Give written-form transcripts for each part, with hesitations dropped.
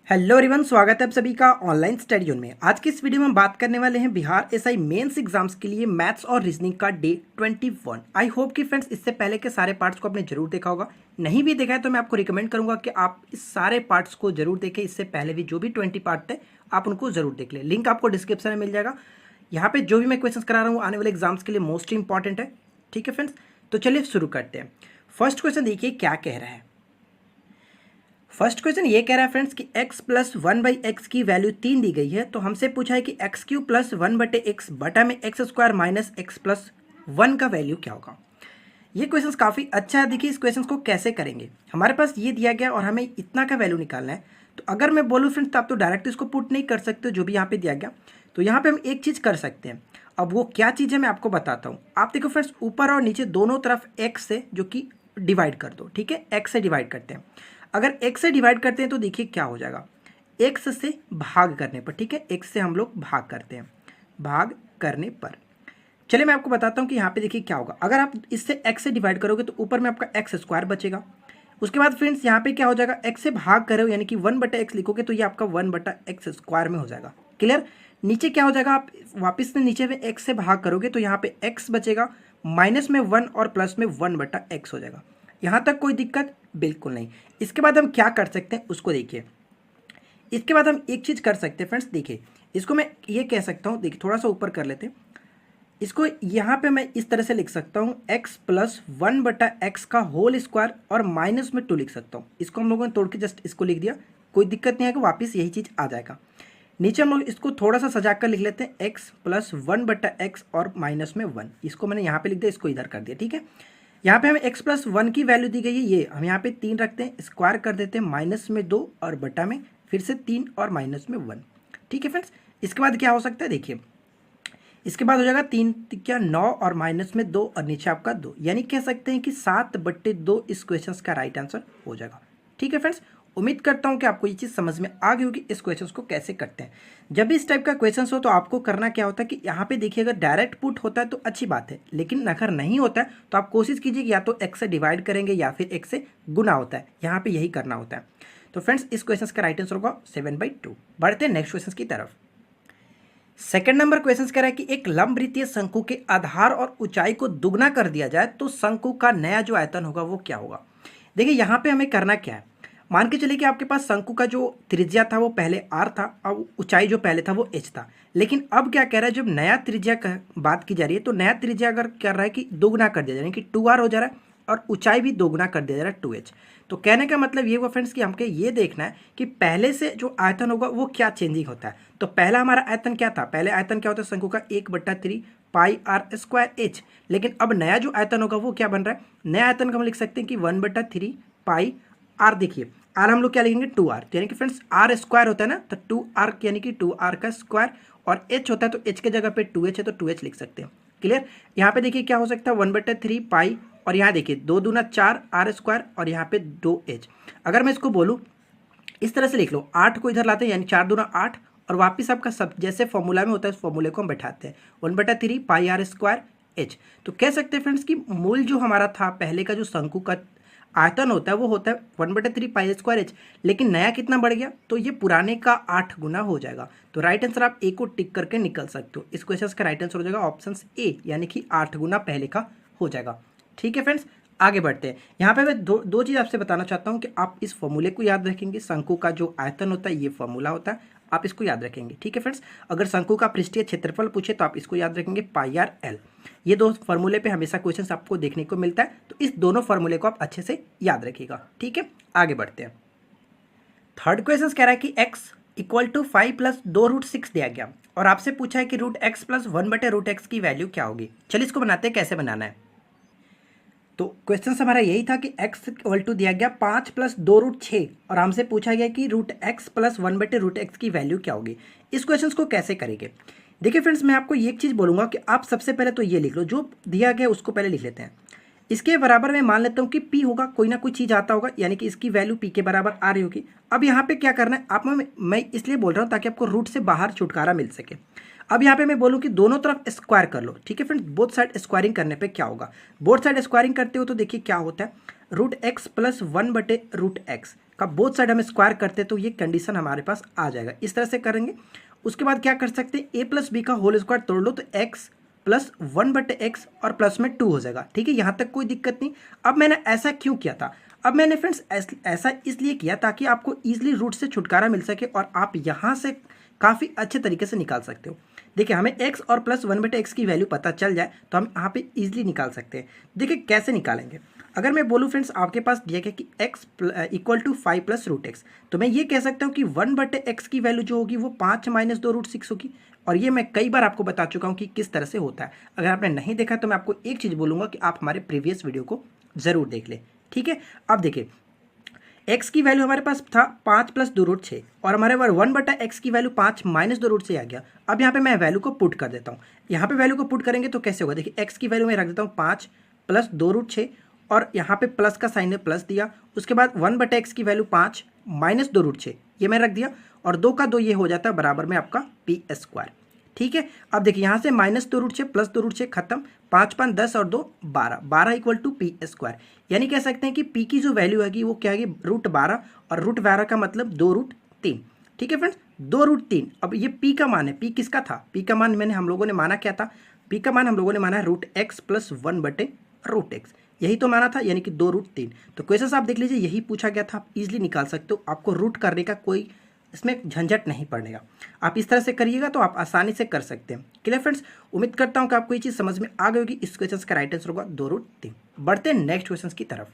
Hello everyone, स्वागत है आप सभी का ऑनलाइन स्टडी जोन में। आज की इस वीडियो में हम बात करने वाले हैं बिहार एसआई मेंस एग्जाम्स के लिए मैथ्स और रीजनिंग का डे 21। आई होप कि फ्रेंड्स इससे पहले के सारे पार्ट्स को आपने जरूर देखा होगा। नहीं भी देखा है तो मैं आपको रिकमेंड करूंगा कि आप इस सारे पार्ट्स को जरूर देखें। इससे पहले भी जो भी 20 पार्ट थे आप उनको जरूर देख लें। लिंक आपको डिस्क्रिप्शन में मिल जाएगा। यहाँ पे जो भी मैं क्वेश्चन करा रहा हूँ आने वाले एग्जाम्स के लिए मोस्ट इंपॉर्टेंट है। ठीक है फ्रेंड्स, तो चलिए शुरू करते हैं। फर्स्ट क्वेश्चन देखिए क्या कह रहा है। फर्स्ट क्वेश्चन ये कह रहा है फ्रेंड्स कि x प्लस 1/x की वैल्यू 3 दी गई है। तो हमसे पूछा है कि x³ प्लस 1/x बटा में x² माइनस x प्लस 1 का वैल्यू क्या होगा। ये क्वेश्चन काफ़ी अच्छा है। देखिए इस क्वेश्चन को कैसे करेंगे। हमारे पास ये दिया गया और हमें इतना का वैल्यू निकालना है। तो अगर मैं बोलूँ फ्रेंड्स तो आप तो डायरेक्ट इसको पुट नहीं कर सकते जो भी यहाँ पे दिया गया। तो यहाँ पे हम एक चीज़ कर सकते हैं। अब वो क्या चीज़ है मैं आपको बताता हूँ। आप देखो फ्रेंड्स ऊपर और नीचे दोनों तरफ x से जो कि डिवाइड कर दो। ठीक है, x से डिवाइड करते हैं। अगर x से डिवाइड करते हैं तो देखिए क्या हो जाएगा, x से भाग करने पर। ठीक है, x से हम लोग भाग करते हैं, भाग करने पर। चलिए मैं आपको बताता हूँ कि यहाँ पे देखिए क्या होगा। अगर आप इससे x से डिवाइड करोगे तो ऊपर में आपका x² बचेगा। उसके बाद फ्रेंड्स यहाँ पे क्या हो जाएगा, x से भाग कर रहे हो यानी कि 1/x लिखोगे तो ये आपका 1/x² में हो जाएगा। क्लियर। नीचे क्या हो जाएगा, आप वापस में नीचे में x से भाग करोगे तो यहाँ पे x बचेगा, माइनस में 1 और प्लस में 1/x हो जाएगा। यहाँ तक कोई दिक्कत बिल्कुल नहीं। इसके बाद हम क्या कर सकते हैं उसको देखिए। इसके बाद हम एक चीज़ कर सकते हैं फ्रेंड्स, देखिए इसको मैं ये कह सकता हूँ। देखिए थोड़ा सा ऊपर कर लेते हैं इसको। यहाँ पे मैं इस तरह से लिख सकता हूँ x प्लस 1/x का होल स्क्वायर और माइनस में 2 लिख सकता हूँ। इसको हम लोगों ने तोड़ के जस्ट इसको लिख दिया, कोई दिक्कत नहीं है कि वापस यही चीज़ आ जाएगा। नीचे हम लोग इसको थोड़ा सा सजा कर लिख लेते हैं x प्लस 1/x और माइनस में 1। इसको मैंने यहाँ पे लिख दिया, इसको इधर कर दिया। ठीक है, यहाँ पे हमें x प्लस 1 की वैल्यू दी गई है, ये हम यहाँ पे 3 रखते हैं, स्क्वायर कर देते हैं, माइनस में 2 और बटा में फिर से 3 और माइनस में 1। ठीक है फ्रेंड्स, इसके बाद क्या हो सकता है देखिए, इसके बाद हो जाएगा 3 क्या 9 और माइनस में 2 और नीचे आपका 2, यानी कह सकते हैं कि 7/2 इस क्वेश्चन का राइट आंसर हो जाएगा। ठीक है फ्रेंड्स, उम्मीद करता हूं कि आपको ये चीज़ समझ में आ गई होगी इस क्वेश्चन को कैसे करते हैं। जब भी इस टाइप का क्वेश्चन हो तो आपको करना क्या होता है कि यहाँ पे देखिए अगर डायरेक्ट पुट होता है तो अच्छी बात है, लेकिन अगर नहीं होता है तो आप कोशिश कीजिए कि या तो x से डिवाइड करेंगे या फिर x से गुना होता है, यहाँ पे यही करना होता है। तो फ्रेंड्स इस क्वेश्चन का राइट आंसर होगा 7/2। बढ़ते हैं नेक्स्ट क्वेश्चन की तरफ। सेकंड नंबर क्वेश्चन कह रहा है कि एक लंबवृत्तीय शंकु के आधार और ऊंचाई को दुगना कर दिया जाए तो शंकु का नया जो आयतन होगा वो क्या होगा। देखिए यहाँ पे हमें करना क्या है, मान के चलिए कि आपके पास शंकु का जो त्रिज्या था वो पहले r था और ऊंचाई जो पहले था वो h था। लेकिन अब क्या कह रहा है, जब नया त्रिज्या का बात की जा रही है तो नया त्रिज्या अगर कर रहा है कि दोगुना कर दिया यानी कि 2r हो जा रहा है और ऊंचाई भी दोगुना कर दिया जा रहा है 2h। तो कहने का मतलब ये हुआ फ्रेंड्स कि हमको ये देखना है कि पहले से जो आयतन होगा वो क्या चेंजिंग होता है। तो पहला हमारा आयतन क्या था, पहले आयतन क्या होता है शंकु का 1/3 पाई r² h। लेकिन अब नया जो आयतन होगा वो क्या बन रहा है, नया आयतन का हम लिख सकते हैं कि 1/3 पाई r। देखिए r हम लोग क्या लिखेंगे 2r, यानी कि फ्रेंड्स r² होता है ना, तो 2r यानी कि 2r का स्क्वायर और h होता है तो h के जगह पे 2h है तो 2h लिख सकते हैं। क्लियर। यहाँ पे देखिए क्या हो सकता है 1/3 पाई और यहाँ देखिए 2 दूना 4 r² और यहाँ पे 2h। अगर मैं इसको बोलूँ इस तरह से लिख लो, 8 को इधर लाते हैं यानी 4 दूना 8 और वापिस आपका सब जैसे फॉर्मूला में होता है उस फॉर्मूले को हम बैठाते हैं 1/3 पाई r² h। तो कह सकते हैं फ्रेंड्स कि मूल जो हमारा था पहले का जो शंकु का आयतन होता है वो होता है 1/3 पाई² h, लेकिन नया कितना बढ़ गया तो ये पुराने का 8 गुना हो जाएगा। तो राइट आंसर आप ए को टिक करके निकल सकते हो। इस क्वेश्चन का राइट आंसर हो जाएगा ऑप्शन ए, यानी कि 8 गुना पहले का हो जाएगा। ठीक है फ्रेंड्स, आगे बढ़ते हैं। यहाँ पे मैं दो चीज़ आपसे बताना चाहता हूँ कि आप इस फॉर्मूले को याद रखेंगे। शंकु का जो आयतन होता है ये फॉर्मूला होता है, आप इसको याद रखेंगे। ठीक है फ्रेंड्स, अगर शंकु का पृष्ठीय क्षेत्रफल पूछे तो आप इसको याद रखेंगे पाई आर एल। ये दो फॉर्मूले पे हमेशा क्वेश्चन आपको देखने को मिलता है, तो इस दोनों फॉर्मूले को आप अच्छे से याद रखिएगा। ठीक है, आगे बढ़ते हैं। थर्ड क्वेश्चन कह रहा है कि x = 5 प्लस 2√6 दिया गया और आपसे पूछा है कि √x प्लस 1/√x की वैल्यू क्या होगी। चलिए इसको बनाते हैं, कैसे बनाना है। तो क्वेश्चन हमारा यही था कि x = दिया गया 5 प्लस 2√6 और हमसे पूछा गया कि √x प्लस 1/√x की वैल्यू क्या होगी। इस क्वेश्चन को कैसे करेंगे। देखिए फ्रेंड्स, मैं आपको एक चीज़ बोलूँगा कि आप सबसे पहले तो ये लिख लो, जो दिया गया उसको पहले लिख लेते हैं। इसके बराबर में मान लेता हूँ कि p होगा, कोई ना कोई चीज़ आता होगा, यानी कि इसकी वैल्यू p के बराबर आ रही होगी। अब यहाँ पे क्या करना है आप, मैं इसलिए बोल रहा हूँ ताकि आपको रूट से बाहर छुटकारा मिल सके। अब यहाँ पे मैं बोलूँ कि दोनों तरफ स्क्वायर कर लो। ठीक है फ्रेंड्स, बोथ साइड स्क्वायरिंग करने पे क्या होगा, बोथ साइड स्क्वायरिंग करते हो तो देखिए क्या होता है, √x प्लस 1/√x का बोथ साइड हम स्क्वायर करते तो ये कंडीशन हमारे पास आ जाएगा। इस तरह से करेंगे। उसके बाद क्या कर सकते हैं, ए प्लस बी का होल स्क्वायर तोड़ लो तो एक्स प्लस 1/x और प्लस में 2 हो जाएगा। ठीक है, यहाँ तक कोई दिक्कत नहीं। अब मैंने ऐसा क्यों किया था, अब मैंने फ्रेंड्स ऐसा इसलिए किया ताकि आपको ईजिली रूट से छुटकारा मिल सके और आप यहाँ से काफ़ी अच्छे तरीके से निकाल सकते हो। देखिए, हमें x और प्लस 1/x की वैल्यू पता चल जाए तो हम यहाँ पे ईजिली निकाल सकते हैं। देखिए कैसे निकालेंगे। अगर मैं बोलूँ फ्रेंड्स, आपके पास दिया गया कि x equal to 5 plus root X, तो मैं ये कह सकता हूँ कि 1/x की वैल्यू जो होगी वो 5 माइनस 2√6 होगी। और ये मैं कई बार आपको बता चुका हूँ कि किस तरह से होता है। अगर आपने नहीं देखा तो मैं आपको एक चीज़ बोलूँगा कि आप हमारे प्रीवियस वीडियो को ज़रूर देख लें। ठीक है, अब देखिए x की वैल्यू हमारे पास था 5 प्लस 2√6 और हमारे पास 1/x की वैल्यू 5 माइनस 2√6 आ गया। अब यहाँ पे मैं वैल्यू को पुट कर देता हूँ। यहाँ पे वैल्यू को पुट करेंगे तो कैसे होगा, देखिए x की वैल्यू मैं रख देता हूँ 5 प्लस 2√6 और यहाँ पे प्लस का साइन है, प्लस दिया। उसके बाद 1/x की वैल्यू 5 माइनस 2√6 ये मैं रख दिया और 2 का 2 ये हो जाता है बराबर में आपका p²। ठीक है, अब देखिए यहाँ से माइनस 2√6 प्लस 2√6 खत्म, 5 5 10 और 2 12, 12 इक्वल टू p²। यानी कह सकते हैं कि p की जो वैल्यू है वो क्या है, √12 और √12 का मतलब 2√3। ठीक है फ्रेंड्स, 2√3। अब ये p का मान है, p किसका था, p का मान हम लोगों ने माना क्या था, p का मान हम लोगों ने माना है √x प्लस 1/√x, यही तो माना था, यानी कि 2√3। तो क्वेश्चन आप देख लीजिए, यही पूछा गया था, आप इजिली निकाल सकते हो। आपको रूट करने का कोई इसमें झंझट नहीं पड़ेगा। आप इस तरह से करिएगा तो आप आसानी से कर सकते हैं। क्लियर फ्रेंड्स, उम्मीद करता हूं कि आपको ये चीज़ समझ में आ गई होगी। इस क्वेश्चन का राइट आंसर होगा 2√3। बढ़ते हैं नेक्स्ट क्वेश्चन की तरफ।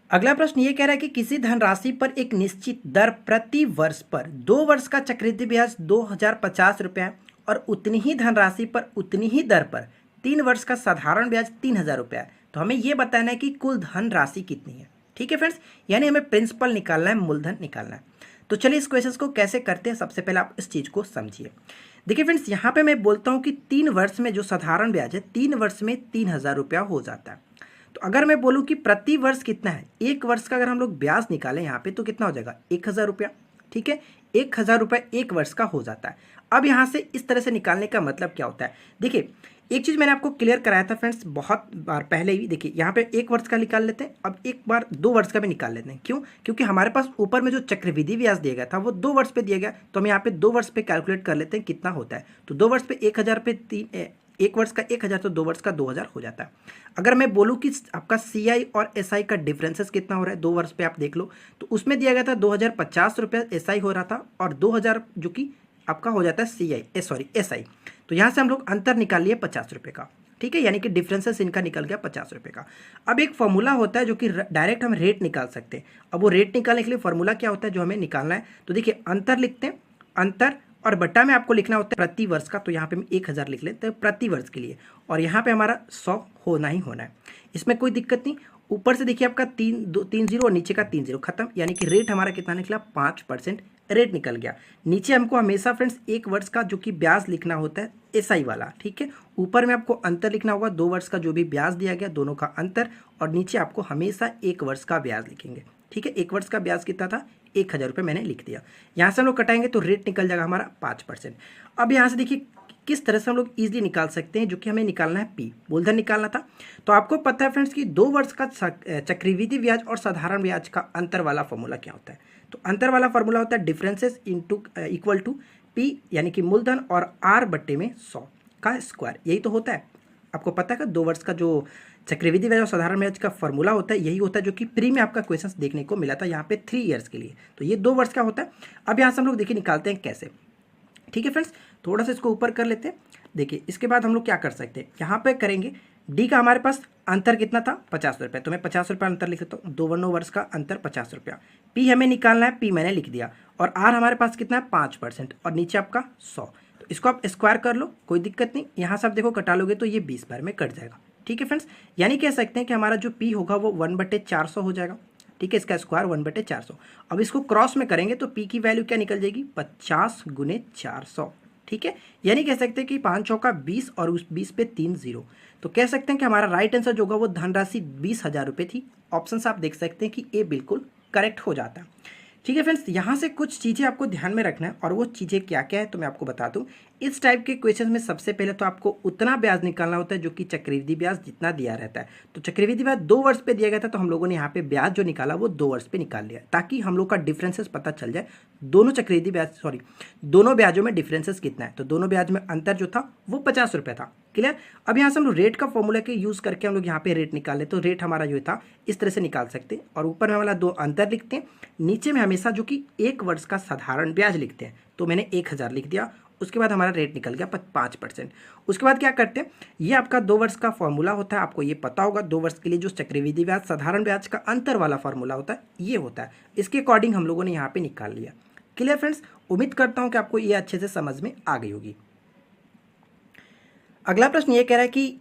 अगला प्रश्न ये कह रहा है कि किसी धनराशि पर एक निश्चित दर प्रति वर्ष पर 2 वर्ष का चक्रवृद्धि ब्याज 2050 रुपये है और उतनी ही धनराशि पर उतनी ही दर पर 3 वर्ष का साधारण ब्याज 3000 रुपये है। तो हमें ये बताना है कि कुल धनराशि कितनी है। ठीक है फ्रेंड्स, यानी हमें प्रिंसिपल निकालना है, मूलधन निकालना है। तो चलिए इस क्वेश्चन को कैसे करते हैं, सबसे पहले आप इस चीज़ को समझिए। देखिए फ्रेंड्स, यहाँ पे मैं बोलता हूँ कि 3 वर्ष में जो साधारण ब्याज है 3 वर्ष में 3000 रुपया हो जाता है। तो अगर मैं बोलूँ कि प्रति वर्ष कितना है, 1 वर्ष का अगर हम लोग ब्याज निकालें यहाँ पे तो कितना हो जाएगा, 1000 रुपया। ठीक है, 1000 रुपये 1 वर्ष का हो जाता है। अब यहाँ से इस तरह से निकालने का मतलब क्या होता है, देखिए एक चीज़ मैंने आपको क्लियर कराया था फ्रेंड्स बहुत बार पहले ही। देखिए यहाँ पे 1 वर्ष का निकाल लेते हैं, अब एक बार 2 वर्ष का भी निकाल लेते हैं। क्यों, क्योंकि हमारे पास ऊपर में जो चक्रवृद्धि ब्याज दिया गया था वो 2 वर्ष पे दिया गया, तो हम यहाँ पे 2 वर्ष पे कैलकुलेट कर लेते हैं कितना होता है। तो 2 वर्ष पे 1000 पे 1 वर्ष का 1000 तो 2 वर्ष का 2000 हो जाता है। अगर मैं बोलूँ कि आपका CI और SI का डिफरेंसेस कितना हो रहा है 2 वर्ष पे, आप देख लो तो उसमें दिया गया था 2050 रुपये SI हो रहा था और 2000 जो कि आपका हो जाता है SI। तो यहाँ से हम लोग अंतर निकाल लिए 50 रुपये का। ठीक है, यानी कि डिफरेंसेस इनका निकल गया 50 रुपये का। अब एक फॉर्मूला होता है जो कि डायरेक्ट हम रेट निकाल सकते हैं। अब वो रेट निकालने के लिए फॉर्मूला क्या होता है जो हमें निकालना है, तो देखिए अंतर लिखते हैं, अंतर और बट्टा में आपको लिखना होता है प्रति वर्ष का। तो यहाँ पे हम 1000 लिख लेते हैं प्रति वर्ष के लिए और यहाँ पे हमारा 100 होना ही होना है, इसमें कोई दिक्कत नहीं। ऊपर से देखिए आपका 3 0 और नीचे का 3 0 खत्म, यानी कि रेट हमारा कितना निकला, 5% रेट निकल गया। नीचे हमको हमेशा फ्रेंड्स 1 वर्ष का जो कि ब्याज लिखना होता है SI वाला। ठीक है, ऊपर में आपको अंतर लिखना होगा, 2 वर्ष का जो भी ब्याज दिया गया दोनों का अंतर, और नीचे आपको हमेशा 1 वर्ष का ब्याज लिखेंगे। ठीक है, 1 वर्ष का ब्याज कितना था, 1000 रुपये मैंने लिख दिया। यहाँ से हम लोग कटाएंगे तो रेट निकल जाएगा हमारा 5%। अब यहाँ से देखिए किस तरह से हम लोग ईजिली निकाल सकते हैं, जो कि हमें निकालना है P, मूलधन निकालना था। तो आपको पता है फ्रेंड्स कि 2 वर्ष का चक्रवृद्धि ब्याज और साधारण ब्याज का अंतर वाला फॉर्मूला क्या होता है, तो अंतर वाला फॉर्मूला होता है differences into equal to P, यानी कि मूलधन और R बट्टे में 100 का स्क्वायर, यही तो होता है। आपको पता है कि 2 वर्ष का जो चक्रवृद्धि ब्याज और साधारण ब्याज का फॉर्मूला होता है यही होता है, जो कि प्री में आपका क्वेश्चन देखने को मिला था यहाँ पे 3 ईयर्स के लिए। तो ये 2 वर्ष का होता है। अब यहाँ से हम लोग देखिए निकालते हैं कैसे। ठीक है फ्रेंड्स, थोड़ा सा इसको ऊपर कर लेते हैं। देखिए इसके बाद हम लोग क्या कर सकते हैं, यहाँ पे करेंगे डी का हमारे पास अंतर कितना था, 50 रुपये, तो मैं 50 रुपये अंतर लिख लेता हूँ। 2 वर्ष का अंतर 50 रुपया। P हमें निकालना है, P मैंने लिख दिया, और R हमारे पास कितना है 5% और नीचे आपका 100। तो इसको आप स्क्वायर कर लो, कोई दिक्कत नहीं। यहाँ से आप देखो कटा लोगे तो ये 20 बार में कट जाएगा। ठीक है फ्रेंड्स, यानी कह सकते हैं कि हमारा जो P होगा वो 1/400 हो जाएगा। ठीक है, इसका स्क्वायर 1/400। अब इसको क्रॉस में करेंगे तो P की वैल्यू क्या निकल जाएगी, 50 × 400। ठीक है, यानी कह सकते हैं कि 5 चौका 20 और उस 20 पे 3 0। तो कह सकते हैं कि हमारा राइट आंसर जो होगा वो धनराशि 20,000 रुपये थी। ऑप्शन आप देख सकते हैं कि ए बिल्कुल करेक्ट हो जाता है। ठीक है फ्रेंड्स, यहाँ से कुछ चीज़ें आपको ध्यान में रखना है और वो चीज़ें क्या क्या है तो मैं आपको बता दूँ। इस टाइप के क्वेश्चन में सबसे पहले तो आपको उतना ब्याज निकालना होता है जो कि चक्रवृद्धि ब्याज जितना दिया रहता है। तो चक्रवृद्धि ब्याज 2 वर्ष पे दिया गया था, तो हम लोगों ने यहाँ पे ब्याज जो निकाला वो 2 वर्ष पे निकाल लिया, ताकि हम लोग का डिफरेंसेस पता चल जाए। दोनों ब्याजों में डिफरेंसेस कितना है। तो दोनों ब्याज में अंतर जो था वो 50 रुपये था। क्लियर। अब यहाँ से हम लोग रेट का फॉर्मूला के यूज़ करके हम लोग यहाँ पे रेट निकाले, तो रेट हमारा जो था इस तरह से निकाल सकते हैं और ऊपर में वाला 2 अंतर लिखते हैं, नीचे में हमेशा जो कि 1 वर्ष का साधारण ब्याज लिखते हैं। तो मैंने 1000 लिख दिया, उसके बाद हमारा रेट निकल गया 5%। उसके बाद क्या करते हैं, ये आपका 2 वर्ष का फॉर्मूला होता है, आपको ये पता होगा। 2 वर्ष के लिए जो चक्रवृद्धि ब्याज साधारण ब्याज का अंतर वाला फॉर्मूला होता है ये होता है, इसके अकॉर्डिंग हम लोगों ने यहाँ पे निकाल लिया। क्लियर फ्रेंड्स, उम्मीद करता हूँ कि आपको ये अच्छे से समझ में आ गई होगी। अगला प्रश्न ये कह रहा है कि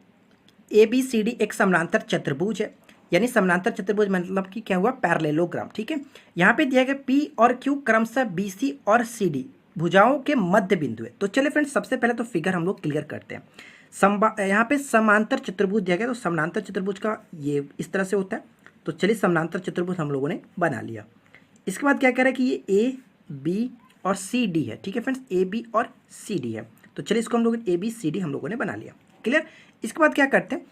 ABCD एक समानांतर चतुर्भुज है, यानी समानांतर चतुर्भुज मतलब कि क्या हुआ, पैरेललोग्राम। ठीक है, यहाँ पे दिया गया P और Q क्रमशः BC और CD भुजाओं के मध्य बिंदु है। तो चलिए फ्रेंड्स, सबसे पहले तो फिगर हम लोग क्लियर करते हैं। यहाँ पे समांतर चतुर्भुज दिया गया, तो समानांतर चतुर्भुज का ये इस तरह से होता है। तो चलिए समानांतर चतुर्भुज हम लोगों ने बना लिया। इसके बाद क्या कह रहा है कि ये AB और CD है। ठीक है फ्रेंड्स, AB और CD है। तो चलिए इसको हम लोग ABCD हम लोगों ने बना लिया। क्लियर। इसके बाद क्या करते हैं,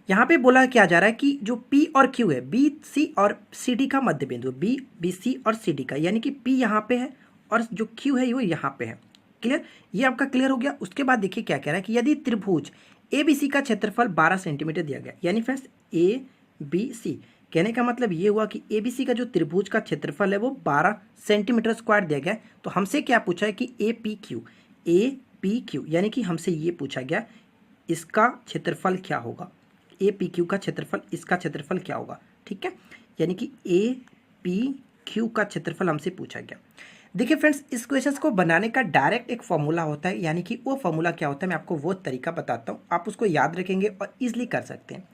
यहाँ पे बोला क्या जा रहा है कि जो P और Q है, BC और CD का मध्य बिंदु, BC और CD का, यानी कि P यहाँ पे है और जो Q है वो यहाँ पे है। क्लियर, ये आपका क्लियर हो गया। उसके बाद देखिए क्या कह रहा है कि यदि त्रिभुज ABC का क्षेत्रफल 12 सेंटीमीटर दिया गया, यानी फ्रेंड्स ABC कहने का मतलब ये हुआ कि ABC का जो त्रिभुज का क्षेत्रफल है वो 12 सेंटीमीटर स्क्वायर दिया गया है। तो हमसे क्या पूछा है कि APQ यानी कि हमसे ये पूछा गया इसका क्षेत्रफल क्या होगा, APQ का क्षेत्रफल, इसका क्षेत्रफल क्या होगा। ठीक है, यानी कि APQ का क्षेत्रफल हमसे पूछा गया। देखिए फ्रेंड्स, इस क्वेश्चन को बनाने का डायरेक्ट एक फॉर्मूला होता है, यानी कि वो फॉर्मूला क्या होता है मैं आपको वो तरीका बताता हूँ, आप उसको याद रखेंगे और ईजिली कर सकते हैं।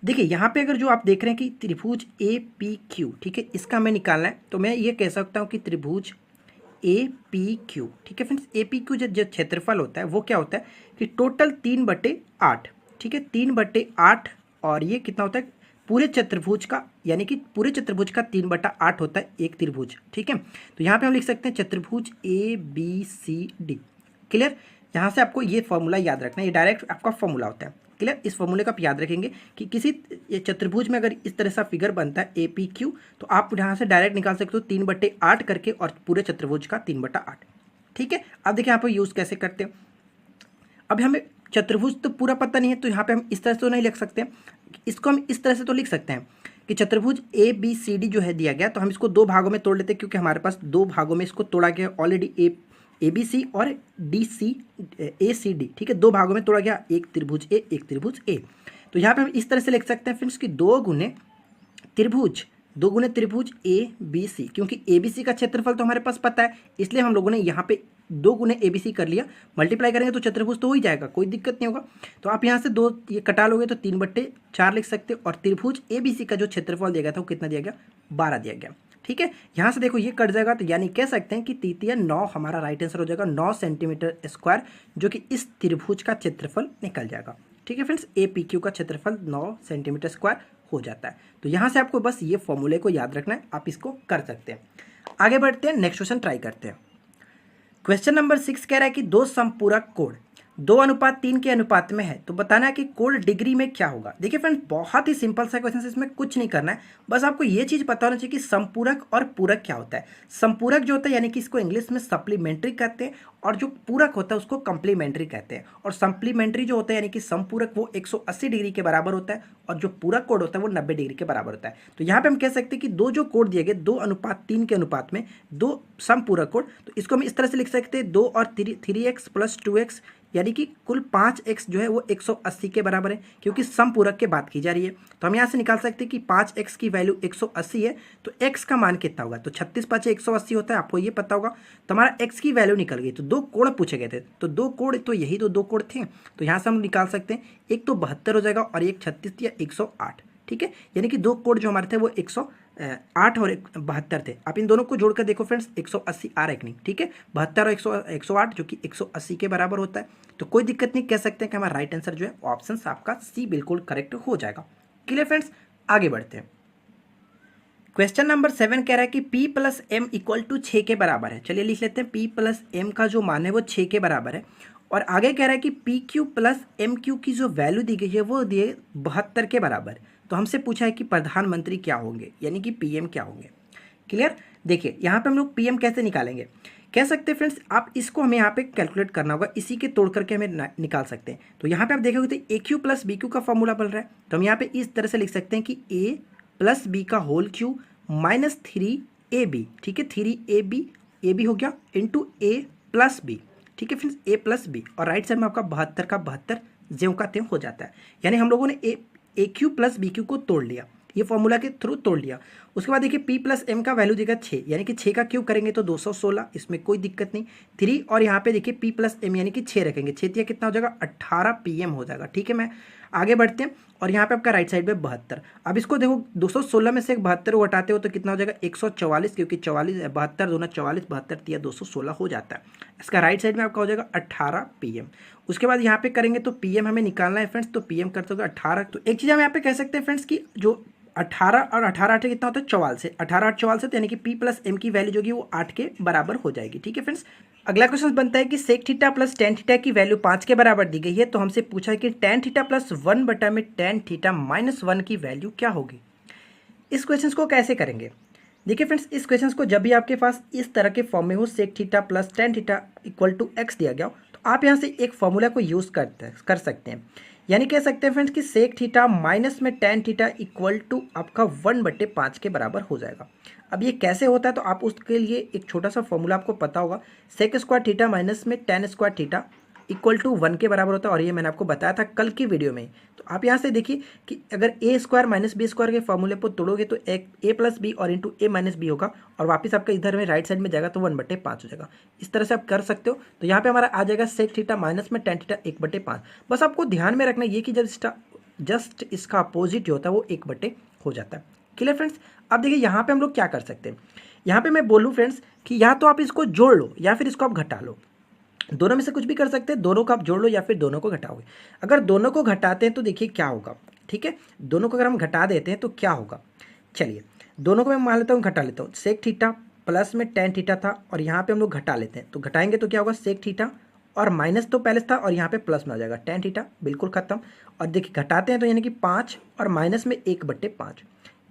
देखिए यहाँ पे अगर जो आप देख रहे हैं कि त्रिभुज APQ, ठीक है, इसका हमें निकालना है, तो मैं ये कह सकता हूँ कि त्रिभुज APQ, ठीक है फ्रेंड्स, APQ जो क्षेत्रफल होता है वो क्या होता है कि टोटल 3/8, ठीक है, 3/8, और ये कितना होता है पूरे चतुर्भुज का, यानी कि पूरे चतुर्भुज का 3/8 होता है एक त्रिभुज। ठीक है, तो यहाँ पे हम लिख सकते हैं चतुर्भुज ABCD। क्लियर, यहाँ से आपको ये फॉर्मूला याद रखना है, ये डायरेक्ट आपका फॉर्मूला होता है। क्लियर, इस फॉर्मूले का आप याद रखेंगे कि किसी चतुर्भुज में अगर इस तरह सा फिगर बनता है APQ, तो आप यहाँ से डायरेक्ट निकाल सकते हो 3/8 करके और पूरे चतुर्भुज का 3/8। ठीक है, अब देखिए यहाँ पर यूज़ कैसे करते हैं। अब हमें चतुर्भुज तो पूरा पता नहीं है, तो यहाँ पे हम इस तरह से तो नहीं लिख सकते, इसको हम इस तरह से तो लिख सकते हैं कि चतुर्भुज ABCD जो है दिया गया, तो हम इसको 2 भागों में तोड़ लेते हैं, क्योंकि हमारे पास 2 भागों में इसको तोड़ा गया ऑलरेडी, ABC और ACD। ठीक है, 2 भागों में तोड़ा गया, एक त्रिभुज A, एक त्रिभुज A। तो यहाँ पे हम इस तरह से लिख सकते हैं फ्रेंड्स कि 2 गुने त्रिभुज ABC, क्योंकि ABC का क्षेत्रफल तो हमारे पास पता है, इसलिए हम लोगों ने यहाँ पे 2 गुने ABC कर लिया। मल्टीप्लाई करेंगे तो चतुर्भुज तो हो ही जाएगा, कोई दिक्कत नहीं होगा। तो आप यहाँ से 2 ये कटा लोगे तो 3/4 लिख सकते हो, और त्रिभुज ABC का जो क्षेत्रफल दिया गया था वो कितना दिया गया, 12 दिया गया। ठीक है, यहाँ से देखो ये कट जाएगा, तो यानी कह सकते हैं कि 9 हमारा राइट आंसर हो जाएगा, 9 सेंटीमीटर स्क्वायर, जो कि इस त्रिभुज का क्षेत्रफल निकल जाएगा। ठीक है फ्रेंड्स, APQ का क्षेत्रफल 9 सेंटीमीटर स्क्वायर हो जाता है। तो यहाँ से आपको बस ये फॉर्मूले को याद रखना है, आप इसको कर सकते हैं। आगे बढ़ते हैं, नेक्स्ट क्वेश्चन ट्राई करते हैं। क्वेश्चन नंबर 6 कह रहा है कि 2 समपूरक कोण 2:3 के अनुपात में है, तो बताना है कि कोण डिग्री में क्या होगा। देखिए फ्रेंड्स, बहुत ही सिंपल सा क्वेश्चन है, इसमें कुछ नहीं करना है, बस आपको ये चीज़ पता होना चाहिए कि संपूरक और पूरक क्या होता है। संपूरक जो होता है यानी कि इसको इंग्लिश में सप्लीमेंट्री कहते हैं, और जो पूरक होता है उसको कंप्लीमेंट्री कहते हैं। और सप्लीमेंट्री जो होता है यानी कि संपूरक वो 180 डिग्री के बराबर होता है, और जो पूरक कोण होता है वो 90 डिग्री के बराबर होता है। तो यहाँ पे हम कह सकते हैं कि 2 जो कोण दिए गए 2:3 के अनुपात में 2 समपूरक कोण, तो इसको हम इस तरह से लिख सकते हैं 2 और 3x + 2x, यानी कि कुल 5x जो है वो 180 के बराबर है, क्योंकि समपूरक की बात की जा रही है। तो हम यहाँ से निकाल सकते हैं कि 5x की वैल्यू 180 है, तो x का मान कितना होगा, तो 36 × 5 = 180 होता है, आपको ये पता होगा। तो हमारा x की वैल्यू निकल गई। तो 2 कोण पूछे गए थे, तो 2 कोण, तो यही तो 2 कोण थे, तो यहाँ से हम निकाल सकते हैं, एक तो 72 हो जाएगा और एक 36 या 108। ठीक है, यानी कि 2 कोण जो हमारे थे वो 108 और 72 थे। आप इन दोनों को जोड़कर देखो फ्रेंड्स, 180 आ रहा है कि नहीं। ठीक है, 72 और 108 जो कि 180 के बराबर होता है, तो कोई दिक्कत नहीं, कह सकते हैं कि हमारा राइट आंसर जो है ऑप्शन आपका C बिल्कुल करेक्ट हो जाएगा। क्लियर फ्रेंड्स, आगे बढ़ते हैं। क्वेश्चन नंबर 7 कह रहा है कि p plus M equal to 6 के बराबर है। चलिए लिख लेते हैं, p प्लस एम का जो मान है वो 6 के बराबर है। और आगे कह रहा है कि P Q plus M Q की जो वैल्यू दी गई है वो दिए 72 के बराबर। तो हमसे पूछा है कि प्रधानमंत्री क्या होंगे, यानी कि पीएम क्या होंगे। क्लियर। देखिए यहाँ पे हम लोग पीएम कैसे निकालेंगे, कह सकते हैं फ्रेंड्स, आप इसको हमें यहाँ पे कैलकुलेट करना होगा, इसी के तोड़ करके हमें निकाल सकते हैं। तो यहाँ पे आप देखोगे तो ए क्यू प्लस बी क्यू का फॉर्मूला बन रहा है, तो हम यहाँ पे इस तरह से लिख सकते हैं कि ए प्लस बी का होल क्यू माइनस 3ab, ठीक है, 3ab हो गया इंटू ए प्लस बी, ठीक है फ्रेंड्स, ए प्लस बी, और राइट साइड में आपका 72 का 72 ज्यों का त्यों हो जाता है। यानी हम लोगों ने ए क्यू प्लस बी क्यू को तोड़ लिया, ये फॉर्मूला के थ्रू तोड़ लिया। उसके बाद देखिए p प्लस एम का वैल्यू देगा 6, यानी कि 6 का क्यूब करेंगे तो 216, इसमें कोई दिक्कत नहीं। 3 और यहाँ पे देखिए p प्लस एम यानी कि 6 रखेंगे, 6 तिया कितना हो जाएगा 18 pm हो जाएगा। ठीक है, मैं आगे बढ़ते हैं, और यहाँ पे आपका राइट साइड में 72। अब इसको देखो 216 में से एक 72 को हटाते हो तो कितना हो जाएगा 144, क्योंकि 44 72 दूना 44, 72 तिया 216 हो जाता है। इसका राइट साइड में आपका हो जाएगा 18 pm। उसके बाद यहाँ पे करेंगे तो pm हमें निकालना है फ्रेंड्स, तो pm करते होगा 18। तो एक चीज़ हम यहाँ पे कह सकते हैं फ्रेंड्स कि जो 18 और 18 8 कितना होता है 44 से, 18 8 44 से, तो यानी कि p प्लस एम की वैल्यू जो होगी वो 8 के बराबर हो जाएगी। ठीक है फ्रेंड्स, अगला क्वेश्चन बनता है कि sec theta plus tan theta की वैल्यू 5 के बराबर दी गई है। तो हमसे पूछा है कि टेन थीटा प्लस 1 बटा में टेन थीटा माइनस 1 की वैल्यू क्या होगी। इस क्वेश्चन को कैसे करेंगे, देखिए फ्रेंड्स, इस क्वेश्चन को जब भी आपके पास इस तरह के फॉर्म में हो, sec theta plus tan theta equal to X दिया गया हो, तो आप यहाँ से एक फॉर्मूला को यूज़ कर सकते हैं। यानी कह सकते हैं फ्रेंड्स कि सेक थीटा माइनस में टेन थीटा इक्वल टू आपका 1/5 के बराबर हो जाएगा। अब ये कैसे होता है, तो आप उसके लिए एक छोटा सा फॉर्मूला आपको पता होगा, सेक स्क्वायर थीटा माइनस में tan square theta equal to 1 के बराबर होता है, और ये मैंने आपको बताया था कल की वीडियो में। तो आप यहाँ से देखिए कि अगर ए स्क्वायर माइनस बी स्क्वायर के फॉर्मूले पर तोड़ोगे तो एक ए प्लस बी और इंटू ए माइनस बी होगा, और वापस आपका इधर में राइट साइड में जाएगा तो 1/5 हो जाएगा। इस तरह से आप कर सकते हो। तो यहाँ पे हमारा आ जाएगा सेक थीटा माइनस में टेन थीटा 1/5। बस आपको ध्यान में रखना ये कि जब जस्ट इसका अपोजिट होता है वो 1 हो जाता है। Clear friends. अब देखिए यहाँ पे हम लोग क्या कर सकते हैं, यहाँ पे मैं बोलूँ फ्रेंड्स कि या तो आप इसको जोड़ लो या फिर इसको आप घटा लो, दोनों में से कुछ भी कर सकते हैं। दोनों को आप जोड़ लो या फिर दोनों को घटाओगे। अगर दोनों को घटाते हैं तो देखिए क्या होगा, ठीक है, दोनों को अगर हम घटा देते हैं तो क्या होगा, चलिए दोनों को मैं मान लेता हूँ, घटा लेता हूँ। सेक थीटा प्लस में टेन थीटा था और यहाँ पे हम लोग घटा लेते हैं, तो घटाएंगे तो क्या होगा, सेक थीटा और माइनस तो पहले था और यहाँ पे प्लस में आ जाएगा, टेन थीटा बिल्कुल खत्म। और देखिए घटाते हैं तो यानी कि 5 और माइनस में 1/5।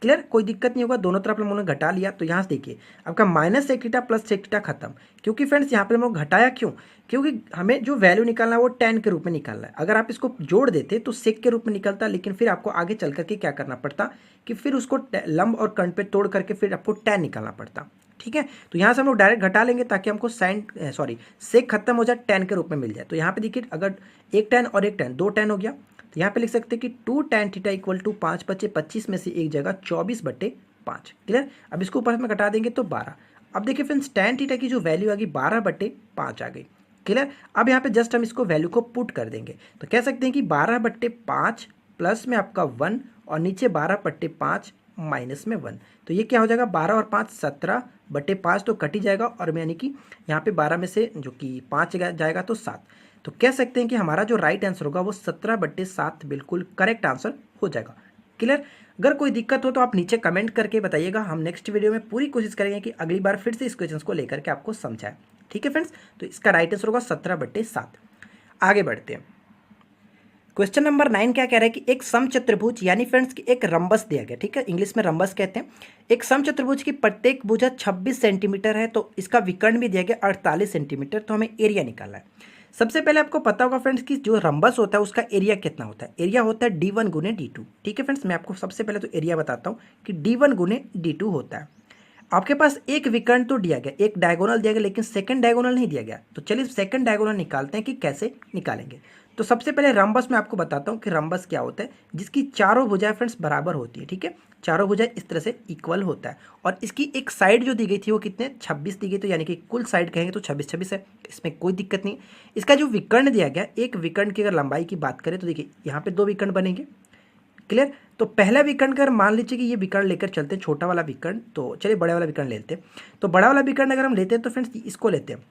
क्लियर, कोई दिक्कत नहीं होगा, दोनों तरफ हम लोगों ने घटा लिया। तो यहाँ से देखिए आपका minus sec theta plus sec theta खत्म, क्योंकि फ्रेंड्स यहाँ पे हम लोग घटाया क्यों, क्योंकि हमें जो वैल्यू निकालना है वो टेन के रूप में निकालना है। अगर आप इसको जोड़ देते तो सेक के रूप में निकलता, लेकिन फिर आपको आगे चल करके क्या करना पड़ता कि फिर उसको लंब और कर्ण पे तोड़ करके फिर आपको टेन निकालना पड़ता। ठीक है, तो यहाँ से हम लोग डायरेक्ट घटा लेंगे ताकि हमको सेक खत्म हो जाए, टेन के रूप में मिल जाए। तो यहाँ पे देखिए अगर एक टेन और एक टेन, 2 टेन हो गया, तो यहाँ पे लिख सकते हैं कि 2 tan थीटा इक्वल टू 5 बचे 25 में से एक जगह 24/5। क्लियर, अब इसको ऊपर में घटा देंगे तो 12। अब देखिए फ्रेंड्स tan थीटा की जो वैल्यू आ गई 12/5 आ गई। क्लियर, अब यहाँ पे जस्ट हम इसको वैल्यू को पुट कर देंगे, तो कह सकते हैं कि 12/5 प्लस में आपका 1 और नीचे 12/5 माइनस में 1, तो ये क्या हो जाएगा 12 और 5 17/5 तो कट ही जाएगा, और यानी कि यहाँ पे 12 में से जो कि 5 जाएगा तो 7। तो कह सकते हैं कि हमारा जो राइट आंसर होगा वो 17/7 बिल्कुल करेक्ट आंसर हो जाएगा। क्लियर, अगर कोई दिक्कत हो तो आप नीचे कमेंट करके बताइएगा, हम नेक्स्ट वीडियो में पूरी कोशिश करेंगे कि अगली बार फिर से इस क्वेश्चन को लेकर के आपको समझाएं। ठीक है फ्रेंड्स, तो इसका राइट आंसर होगा 17/7। आगे बढ़ते हैं, क्वेश्चन नंबर 9 क्या कह रहा है कि एक समचतुर्भुज यानी फ्रेंड्स की एक रंबस दिया गया, ठीक है, इंग्लिश में रंबस कहते हैं। एक समचतुर्भुज की प्रत्येक भुजा 26 सेंटीमीटर है, तो इसका विकर्ण भी दिया गया 48 सेंटीमीटर। तो हमें एरिया निकालना है। सबसे पहले आपको पता होगा फ्रेंड्स कि जो रंबस होता है उसका एरिया कितना होता है, एरिया होता है d1 गुने d2। ठीक है फ्रेंड्स, मैं आपको सबसे पहले तो एरिया बताता हूँ कि d1 गुने d2 होता है। आपके पास एक विकर्ण तो दिया गया, एक डायगोनल दिया गया, लेकिन सेकंड डायगोनल नहीं दिया गया। तो चलिए सेकंड डायगोनल निकालते हैं कि कैसे निकालेंगे। तो सबसे पहले रंबस में आपको बताता हूँ कि रंबस क्या होता है, जिसकी चारों भुजाएं फ्रेंड्स बराबर होती है। ठीक है, चारों भुजाएं इस तरह से इक्वल होता है, और इसकी एक साइड जो दी गई थी वो कितने 26 दी गई, तो यानी कि कुल साइड कहेंगे तो 26 है, इसमें कोई दिक्कत नहीं। इसका जो विकर्ण दिया गया, एक विकर्ण की अगर लंबाई की बात करें तो देखिए यहाँ पे 2 विकर्ण बनेंगे। क्लियर, तो पहला विकर्ण अगर मान लीजिए कि ये विकर्ण लेकर चलते हैं, छोटा वाला विकर्ण, तो चलिए बड़े वाला विकर्ण लेते हैं। तो बड़ा वाला विकर्ण अगर हम लेते हैं तो फ्रेंड्स इसको लेते हैं,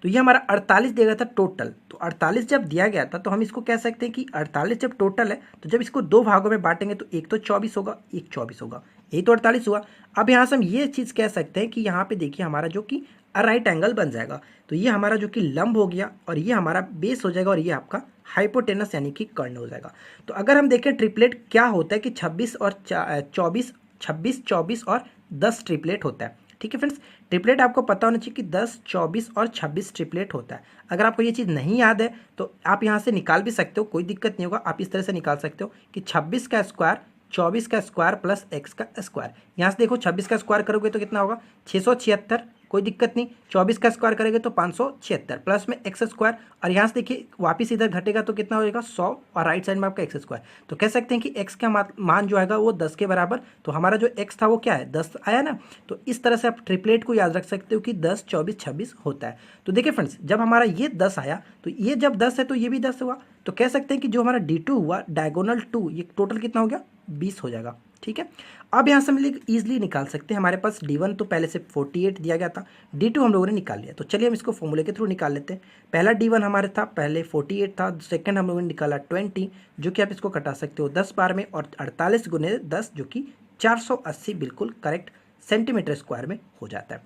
तो ये हमारा 48 दिया गया था टोटल। तो 48 जब दिया गया था तो हम इसको कह सकते हैं कि 48 जब टोटल है तो जब इसको 2 भागों में बांटेंगे तो एक तो 24 होगा, एक 24 होगा, यही तो 48 हुआ। अब यहाँ से हम ये चीज़ कह सकते हैं कि यहाँ पे देखिए हमारा जो कि राइट एंगल बन जाएगा। तो ये हमारा जो कि लंब हो गया और ये हमारा बेस हो जाएगा और ये आपका हाइपोटेनस यानी कि कर्ण हो जाएगा। तो अगर हम देखें ट्रिपलेट क्या होता है कि 26 और 24, 26, 24 और 10 ट्रिपलेट होता है। ठीक है फ्रेंड्स, ट्रिपलेट आपको पता होना चाहिए कि 10, 24 और 26 ट्रिपलेट होता है। अगर आपको ये चीज़ नहीं याद है तो आप यहाँ से निकाल भी सकते हो, कोई दिक्कत नहीं होगा। आप इस तरह से निकाल सकते हो कि 26 का स्क्वायर 24 का स्क्वायर प्लस x का स्क्वायर। यहाँ से देखो 26 का स्क्वायर करोगे तो कितना होगा 676, कोई दिक्कत नहीं। 24 का स्क्वायर करेंगे तो 576 प्लस में एक्स स्क्वायर, और यहाँ से देखिए वापिस इधर घटेगा तो कितना हो जाएगा 100 और राइट साइड में आपका एक्स स्क्वायर। तो कह सकते हैं कि एक्स का मान जो आएगा वो 10 के बराबर। तो हमारा जो एक्स था वो क्या है 10 आया ना। तो इस तरह से आप ट्रिपलेट को याद रख सकते हो कि 10, 24, 26 होता है। तो देखिए फ्रेंड्स, जब हमारा ये 10 आया तो ये जब 10 है तो ये भी 10 हुआ। तो कह सकते हैं कि जो हमारा D2 हुआ डायगोनल 2, ये टोटल कितना हो गया 20 हो जाएगा। ठीक है, अब यहाँ से हम लोग ईजिली निकाल सकते हैं। हमारे पास D1 तो पहले से 48 दिया गया था, D2 हम लोगों ने निकाल लिया। तो चलिए हम इसको फॉर्मूले के थ्रू निकाल लेते हैं। पहला D1 हमारे था पहले 48 था, सेकंड हम लोगों ने निकाला 20, जो कि आप इसको कटा सकते हो 10 बार में, और 48 गुने 10 जो कि 480 बिल्कुल करेक्ट सेंटीमीटर स्क्वायर में हो जाता है।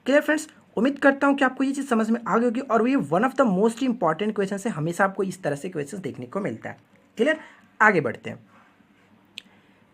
क्लियर फ्रेंड्स, उम्मीद करता हूँ कि आपको ये चीज़ समझ में आ गई होगी, और ये one of the most important question है। हमेशा आपको इस तरह से क्वेश्चन देखने को मिलता है। क्लियर, आगे बढ़ते हैं।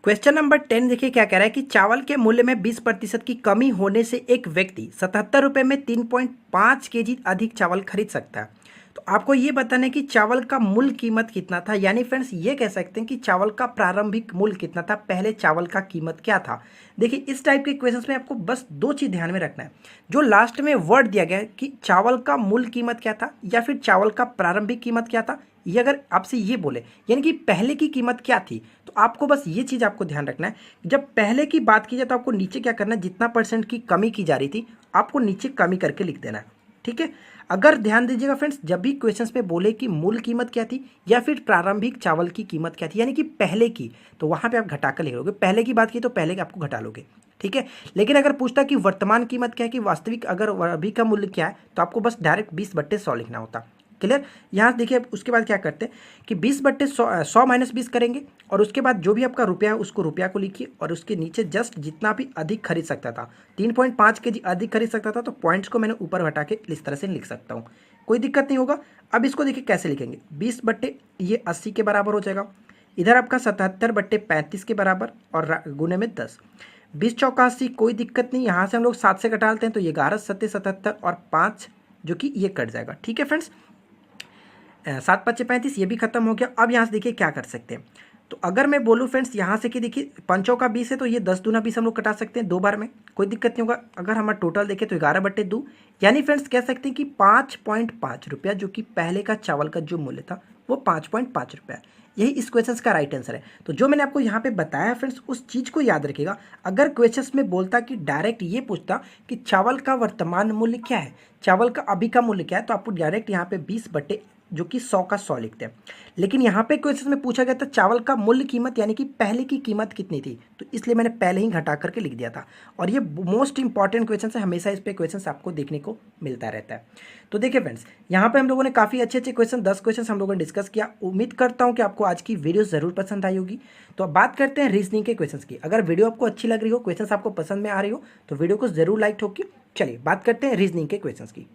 क्वेश्चन नंबर 10 देखिए क्या कह रहा है कि चावल के मूल्य में 20% की कमी होने से एक व्यक्ति 77 रुपये में 3.5 kg अधिक चावल खरीद सकता है। तो आपको ये बताना है कि चावल का मूल कीमत कितना था, यानी फ्रेंड्स ये कह सकते हैं कि चावल का प्रारंभिक मूल्य कितना था, पहले चावल का कीमत क्या था। देखिए इस टाइप के क्वेश्चंस में आपको बस दो चीज़ ध्यान में रखना है। जो लास्ट में वर्ड दिया गया है कि चावल का मूल कीमत क्या था या फिर चावल का प्रारंभिक कीमत क्या था, ये अगर आपसे ये बोले यानी कि पहले की कीमत क्या थी, तो आपको बस ये चीज़ आपको ध्यान रखना है। जब पहले की बात की जाए तो आपको नीचे क्या करना है, जितना % की कमी की जा रही थी आपको नीचे कमी करके लिख देना है। ठीक है, अगर ध्यान दीजिएगा फ्रेंड्स, जब भी क्वेश्चंस में बोले कि मूल कीमत क्या थी या फिर प्रारंभिक चावल की कीमत क्या थी यानी कि पहले की, तो वहाँ पे आप घटा कर लिख लोगे। पहले की बात की तो पहले के आपको घटा लोगे। ठीक है, लेकिन अगर पूछता कि वर्तमान कीमत क्या है, कि वास्तविक अगर अभी का मूल्य क्या है, तो आपको बस डायरेक्ट 20/100 लिखना होता। क्लियर, यहाँ देखिए उसके बाद क्या करते हैं कि 20/100 माइनस 20 करेंगे, और उसके बाद जो भी आपका रुपया है उसको रुपया को लिखिए, और उसके नीचे जस्ट जितना भी अधिक खरीद सकता था 3.5 kg अधिक खरीद सकता था, तो पॉइंट्स को मैंने ऊपर हटा के इस तरह से लिख सकता हूँ, कोई दिक्कत नहीं होगा। अब इसको देखिए कैसे लिखेंगे, 20/80 के बराबर हो जाएगा। इधर आपका 77/35 के बराबर और गुने में 10, 20 चौका 80, कोई दिक्कत नहीं। यहाँ से हम लोग 7 से घटाते हैं तो ये 11 7 77 और 5 जो कि ये कट जाएगा। ठीक है फ्रेंड्स, 7 5 35, ये भी खत्म हो गया। अब यहाँ से देखिए क्या कर सकते हैं, तो अगर मैं बोलूँ फ्रेंड्स यहाँ से कि देखिए 5 का 20 है तो ये 10 दूना 20 हम लोग कटा सकते हैं 2 बार में, कोई दिक्कत नहीं होगा। अगर हमारा टोटल देखें तो 11/2, यानी फ्रेंड्स कह सकते हैं कि 5.5 रुपया जो कि पहले का चावल का जो मूल्य था वो 5.5 रुपया। यही इस क्वेश्चन का राइट आंसर है। तो जो मैंने आपको यहाँ पे बताया फ्रेंड्स, उस चीज़ को याद रखिएगा। अगर क्वेश्चंस में बोलता कि डायरेक्ट ये पूछता कि चावल का वर्तमान मूल्य क्या है, चावल का अभी का मूल्य क्या है, तो आपको डायरेक्ट यहाँ पे 20 जो कि 100 का 100 लिखते हैं। लेकिन यहाँ पे क्वेश्चन में पूछा गया था चावल का मूल्य कीमत यानी कि पहले की कीमत कितनी थी, तो इसलिए मैंने पहले ही घटा करके लिख दिया था। और ये मोस्ट इंपॉर्टेंट क्वेश्चन है, हमेशा इस पे क्वेश्चन आपको देखने को मिलता रहता है। तो देखिए फ्रेंड्स, यहाँ पे हम लोगों ने काफ़ी अच्छे अच्छे क्वेश्चन 10 क्वेश्चन हम लोगों ने डिस्कस किया। उम्मीद करता हूँ कि आपको आज की वीडियो ज़रूर पसंद आई होगी। तो अब बात करते हैं रीजनिंग के क्वेश्चन की। अगर वीडियो आपको अच्छी लग रही हो, क्वेश्चन आपको पसंद में आ रही हो, तो वीडियो को जरूर लाइक ठोकी। चलिए बात करते हैं रीजनिंग के क्वेश्चन की।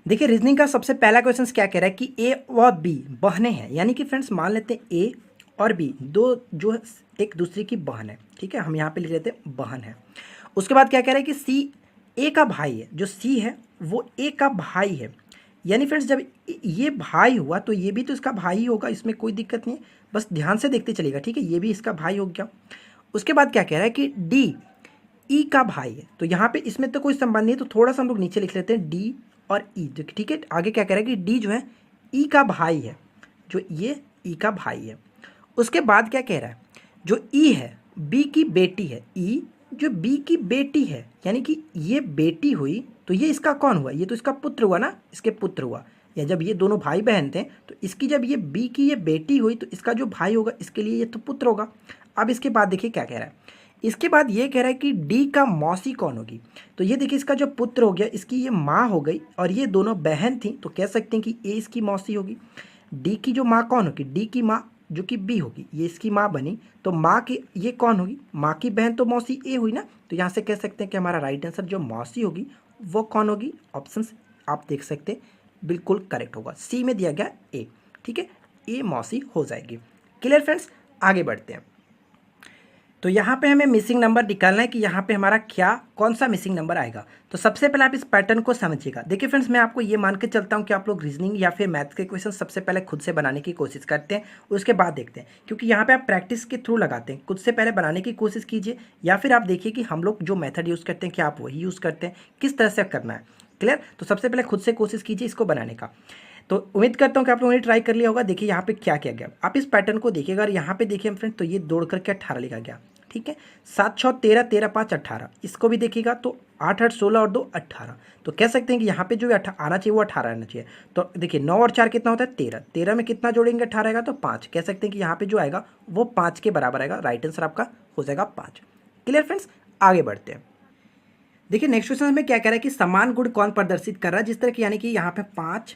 देखिए रीजनिंग का सबसे पहला क्वेश्चन क्या कह रहा है कि ए व बी बहनें हैं, यानी कि फ्रेंड्स मान लेते हैं ए और बी दो जो एक दूसरे की बहन है। ठीक है, हम यहाँ पे लिख लेते हैं बहन है। उसके बाद क्या कह रहा है कि सी ए का भाई है, जो सी है वो ए का भाई है। यानी फ्रेंड्स जब ये भाई हुआ तो ये भी तो इसका भाई ही होगा, इसमें कोई दिक्कत नहीं है, बस ध्यान से देखते चलेगा। ठीक है, ये भी इसका भाई हो गया। उसके बाद क्या कह रहा है कि डी ई का भाई है, तो यहाँ पे इसमें तो कोई संबंध नहीं है, तो थोड़ा सा हम लोग नीचे लिख लेते हैं डी और ई। जो ठीक है, आगे क्या कह रहा है कि डी जो है ई का भाई है, जो ये ई का भाई है। उसके बाद क्या कह रहा है, जो ई है बी की बेटी है, ई जो बी की बेटी है, यानी कि ये बेटी हुई तो ये इसका कौन हुआ, ये तो इसका पुत्र हुआ ना, इसके पुत्र हुआ। या जब ये दोनों भाई बहन थे तो इसकी जब ये बी की ये बेटी हुई तो इसका जो भाई होगा इसके लिए ये तो पुत्र होगा। अब इसके बाद देखिए क्या कह रहा है, इसके बाद ये कह रहा है कि डी का मौसी कौन होगी, तो ये देखिए इसका जो पुत्र हो गया इसकी ये माँ हो गई, और ये दोनों बहन थी तो कह सकते हैं कि ए इसकी मौसी होगी। डी की जो माँ कौन होगी, डी की माँ जो कि बी होगी, ये इसकी माँ बनी, तो माँ की ये कौन होगी, माँ की बहन तो मौसी ए हुई ना, तो यहाँ से कह सकते हैं कि हमारा राइट आंसर जो मौसी होगी वो कौन होगी, ऑप्शन आप देख सकते हैं बिल्कुल करेक्ट होगा, सी में दिया गया ए। ठीक है, ए मौसी हो जाएगी। क्लियर फ्रेंड्स, आगे बढ़ते हैं। तो यहाँ पे हमें मिसिंग नंबर निकालना है कि यहाँ पे हमारा क्या कौन सा मिसिंग नंबर आएगा। तो सबसे पहले आप इस पैटर्न को समझिएगा। देखिए फ्रेंड्स, मैं आपको ये मान के चलता हूँ कि आप लोग रीजनिंग या फिर मैथ्स के क्वेश्चन सबसे पहले खुद से बनाने की कोशिश करते हैं, उसके बाद देखते हैं, क्योंकि यहाँ पे आप प्रैक्टिस के थ्रू लगाते हैं। खुद से पहले बनाने की कोशिश कीजिए, या फिर आप देखिए कि हम लोग जो मेथड यूज़ करते हैं क्या आप वही यूज़ करते हैं, किस तरह से करना है। क्लियर, तो सबसे पहले खुद से कोशिश कीजिए इसको बनाने का। तो उम्मीद करता हूँ कि आप लोगों ने ट्राई कर लिया होगा। देखिए यहाँ पे क्या किया गया, आप इस पैटर्न को देखिएगा और यहाँ पे देखिए फ्रेंड, तो ये दौड़ करके 18 लिखा गया। ठीक है, 7 6 13, 13 5 18, इसको भी देखिएगा तो 8 8 16 और 2 18, तो कह सकते हैं कि यहाँ पे जो आना चाहिए वो 18 आना चाहिए। तो देखिए 9 और 4 कितना होता है 13, 13 में कितना जोड़ेंगे 18 आएगा तो 5, कह सकते हैं कि यहाँ पे जो आएगा वो 5 के बराबर आएगा, राइट आंसर आपका हो जाएगा 5। क्लियर फ्रेंड्स, आगे बढ़ते हैं। देखिए नेक्स्ट क्वेश्चन में क्या कह रहा है कि समान गुण कौन प्रदर्शित कर रहा है, जिस तरह की, यानी कि यहाँ पे 5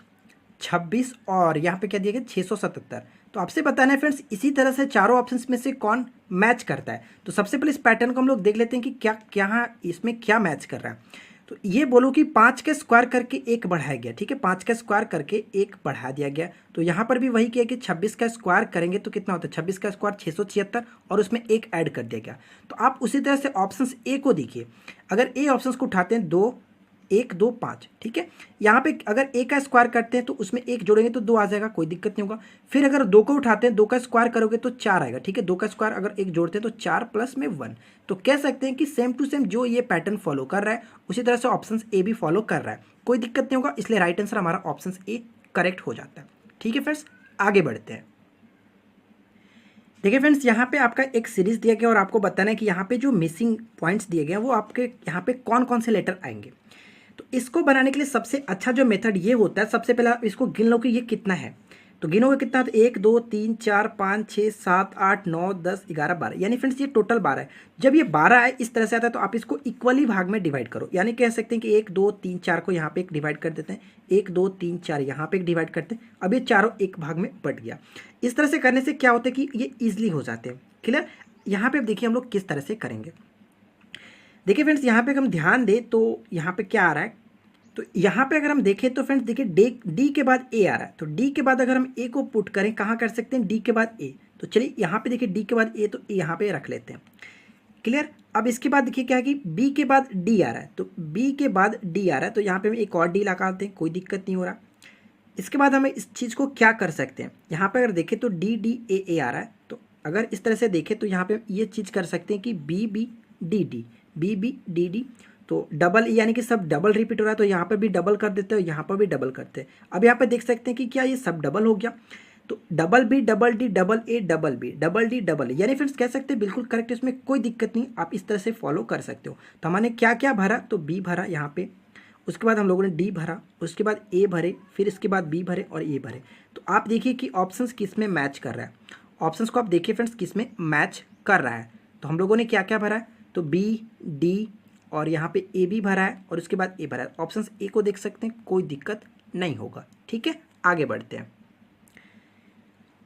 26 और यहाँ पे क्या दिया गया 677। तो आपसे बताना है फ्रेंड्स, इसी तरह से चारों ऑप्शंस में से कौन मैच करता है। तो सबसे पहले इस पैटर्न को हम लोग देख लेते हैं कि क्या क्या इसमें क्या मैच कर रहा है। तो ये बोलो कि 5 का स्क्वायर करके 1 बढ़ाया गया। ठीक है, 5 का स्क्वायर करके 1 बढ़ा दिया गया। तो यहाँ पर भी वही किया कि 26 का स्क्वायर करेंगे तो कितना होता है, 26 का स्क्वायर 676 और उसमें 1 ऐड कर दिया गया। तो आप उसी तरह से ऑप्शन ए को देखिए, अगर ए ऑप्शन को उठाते हैं 2 1 2 5, ठीक है, यहाँ पे अगर ए का स्क्वायर करते हैं तो उसमें 1 जोड़ेंगे तो 2 आ जाएगा, कोई दिक्कत नहीं होगा। फिर अगर 2 को उठाते हैं, 2 का स्क्वायर करोगे तो 4 आएगा। ठीक है, 2 का स्क्वायर अगर 1 जोड़ते हैं तो 4 प्लस में 1। तो कह सकते हैं कि सेम टू सेम जो ये पैटर्न फॉलो कर रहा है उसी तरह से ऑप्शन ए भी फॉलो कर रहा है, कोई दिक्कत नहीं होगा, इसलिए राइट आंसर हमारा ऑप्शन ए करेक्ट हो जाता है। ठीक है फ्रेंड्स, आगे बढ़ते हैं। देखिए फ्रेंड्स, यहाँ पे आपका एक सीरीज दिया गया और आपको बताना है कि यहाँ पे जो मिसिंग पॉइंट्स दिए गए हैं वो आपके यहाँ पे कौन कौन से लेटर आएंगे। तो इसको बनाने के लिए सबसे अच्छा जो मेथड ये होता है, सबसे पहले आप इसको गिन लो कि ये कितना है। तो गिनोगे कितना, तो 1 2 3 4 5 6 7 8 9 10 11 12, यानी फ्रेंड्स ये टोटल 12 है। जब ये 12 है इस तरह से आता है तो आप इसको इक्वली भाग में डिवाइड करो, यानी कह सकते हैं कि 1 2 3 4 को यहाँ पे एक डिवाइड कर देते हैं, 1 2 3 4 यहाँ पे एक डिवाइड करते हैं। अब ये चारों एक भाग में बट गया। इस तरह से करने से क्या होता है कि ये ईजिली हो जाते हैं। क्लियर, यहाँ पे अब देखिए हम लोग किस तरह से करेंगे। देखिए फ्रेंड्स, यहाँ पे अगर हम ध्यान दें तो यहाँ पे क्या आ रहा है, तो यहाँ पे अगर हम देखें तो फ्रेंड्स देखिए डी के बाद ए आ रहा है। तो डी के बाद अगर हम ए को पुट करें, कहाँ कर सकते हैं, डी के बाद ए। तो चलिए यहाँ पे देखिए डी के बाद ए, तो ए यहाँ पे रख लेते हैं। क्लियर, अब इसके बाद देखिए क्या है कि बी के बाद डी आ रहा है, तो बी के बाद डी आ रहा है, तो यहाँ पे हम एक और डी लगाते हैं, कोई दिक्कत नहीं हो रहा। इसके बाद हमें इस चीज़ को क्या कर सकते हैं, यहाँ पे अगर देखें तो डी डी ए आ रहा है, तो अगर इस तरह से देखें तो यहाँ पे ये चीज़ कर सकते हैं कि B B D D, B B D D, तो डबल यानी कि सब डबल रिपीट हो रहा है, तो यहाँ पर भी डबल कर देते हैं, यहाँ पर भी डबल करते हैं। अब यहाँ पे देख सकते हैं कि क्या ये सब डबल हो गया, तो double B double D double A double B double D double A, यानी फ्रेंड्स कह सकते हैं बिल्कुल करेक्ट, इसमें कोई दिक्कत नहीं, आप इस तरह से फॉलो कर सकते हो। तो हमने क्या क्या भरा, तो बी भरा यहाँ पे, उसके बाद हम लोगों ने डी भरा, उसके बाद ए भरे, फिर इसके बाद बी भरे और ए भरे। तो आप देखिए कि ऑप्शंस किस में मैच कर रहा है, ऑप्शंस को आप देखिए फ्रेंड्स किस में मैच कर रहा है। तो हम लोगों ने क्या क्या भरा है, तो बी डी और यहाँ पे ए भी भरा है और उसके बाद ए भरा है। ऑप्शन ए को देख सकते हैं, कोई दिक्कत नहीं होगा। ठीक है, आगे बढ़ते हैं।